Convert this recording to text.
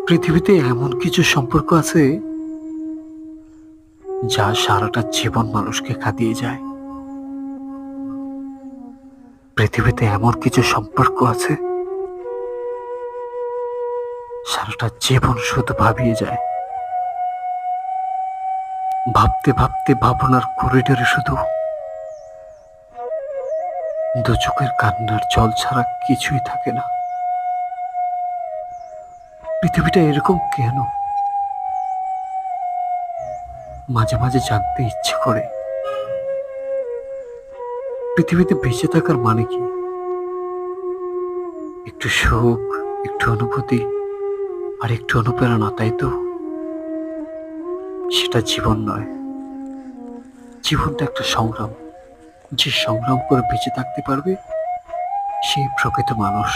পৃথিবীতে এমন কিছু সম্পর্ক আছে যা সারাটা জীবন মানুষকে কাঁদিয়ে যায়। পৃথিবীতে এমন কিছু সম্পর্ক আছে সারাটা জীবন শুধু ভাবিয়ে যায়। ভাবতে ভাবতে ভাবনার করিডোরে শুধু দু চোখের কান্নার জল ছাড়া কিছুই থাকে না। পৃথিবীটা এরকম কেন? মাঝে মাঝে জানতে ইচ্ছে করে পৃথিবীতে বেঁচে থাকার মানে কি? একটু সুখ, একটু অনুভূতি, আর একটু অনুপ্রেরণা, তাই তো? সেটা জীবন নয়। জীবনটা একটা সংগ্রাম। যে সংগ্রাম করে বেঁচে থাকতে পারবে সেই প্রকৃত মানুষ।